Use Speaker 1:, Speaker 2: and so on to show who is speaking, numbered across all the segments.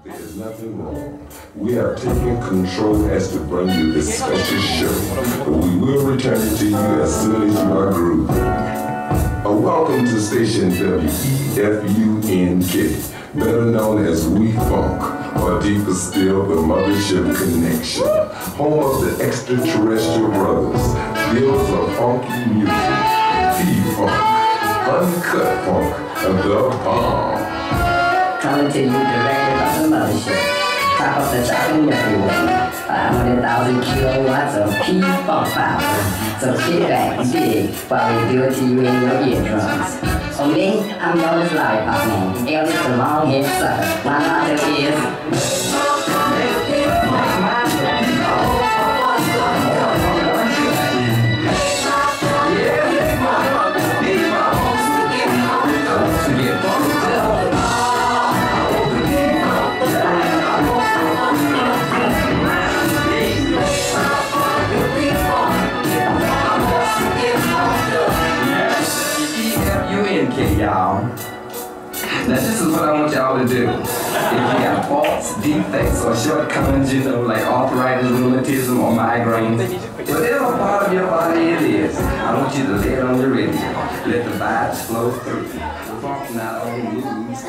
Speaker 1: There's nothing wrong. We have taken control as to bring you this special show, but we will return it to you as soon as you are grooving. Welcome to station W-E-F-U-N-K, better known as We-Funk, or deeper still, the Mothership Connection, home of the extraterrestrial brothers, builders of funky music, P-Funk, uncut funk, and the bomb.
Speaker 2: Coming to you directly from the Mothership, top of the chopping everywhere, 500,000 kilowatts of P-Funk power. So sit back and dig while we do it to you in your eardrums. For me, I'm known as Lollipop Man, alias the long-haired sucker. My motto is...
Speaker 3: Y'all. Now this is what I want y'all to do. If you got faults, defects, or shortcomings, you know, like arthritis, rheumatism, or migraines, whatever part of your body it is, I want you to lay it on the radio. Let the vibes flow through. Funk not only moves.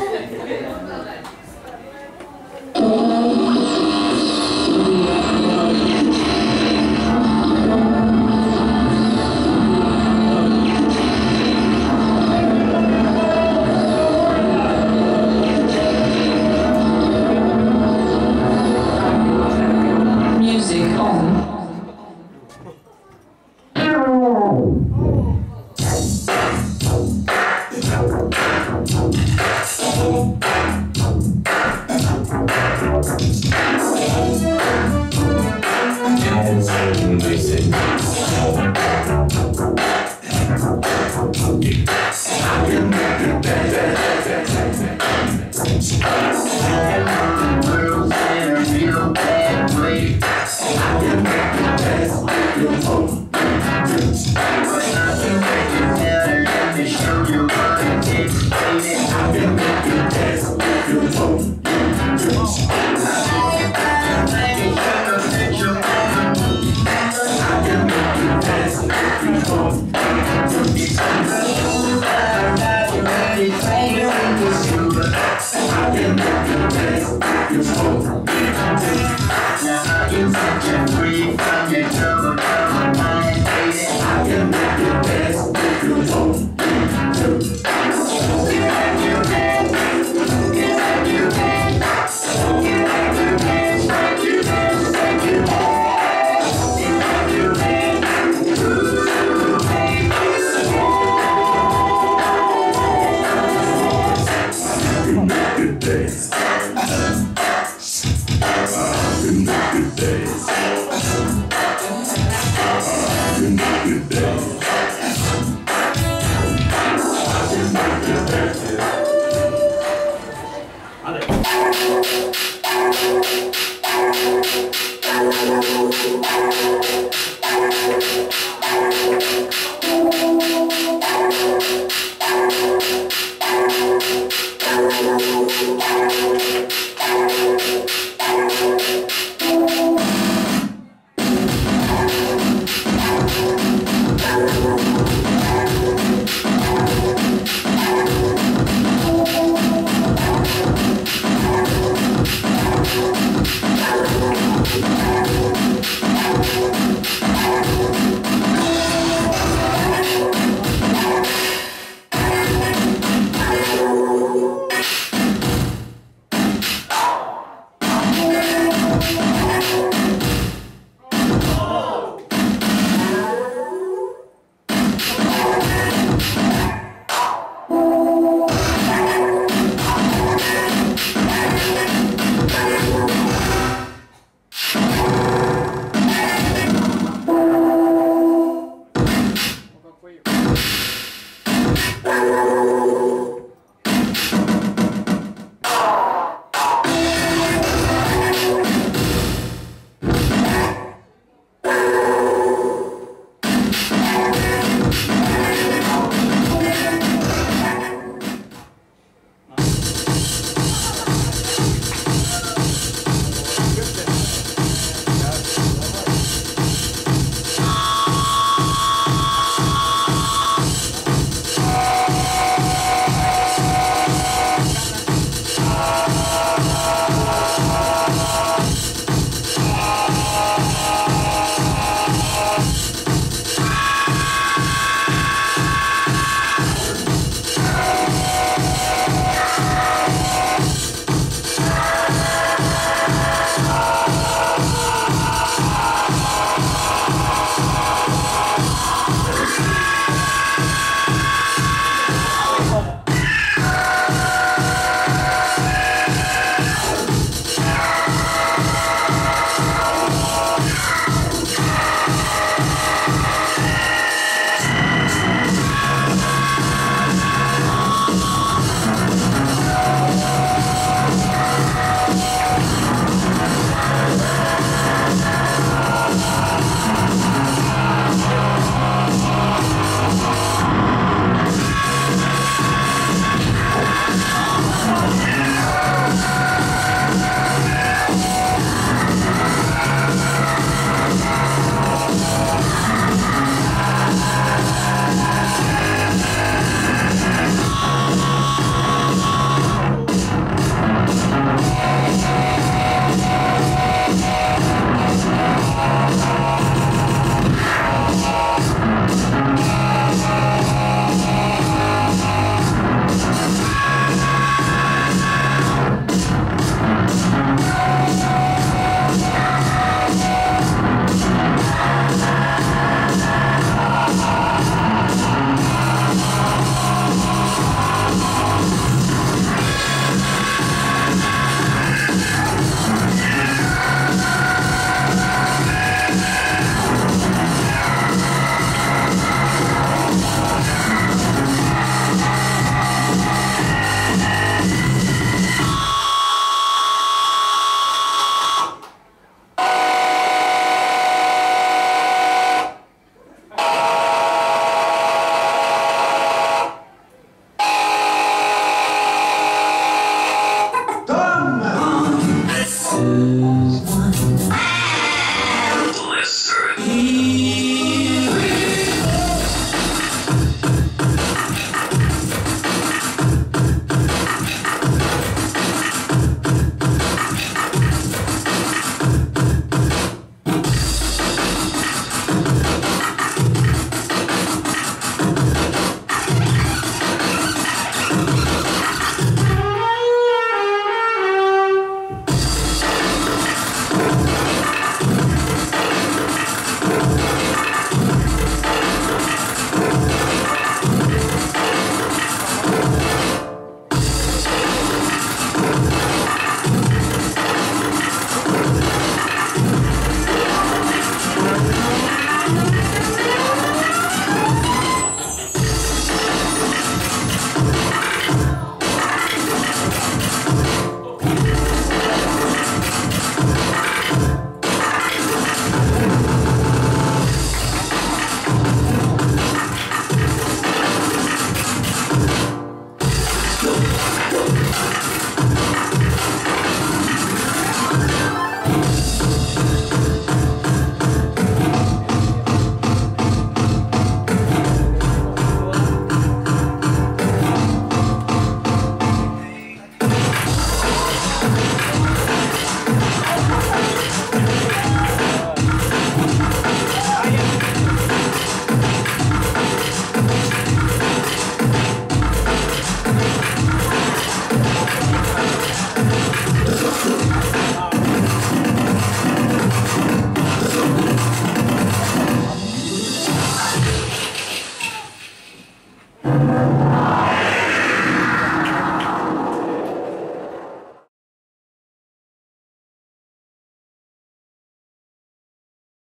Speaker 2: Bye.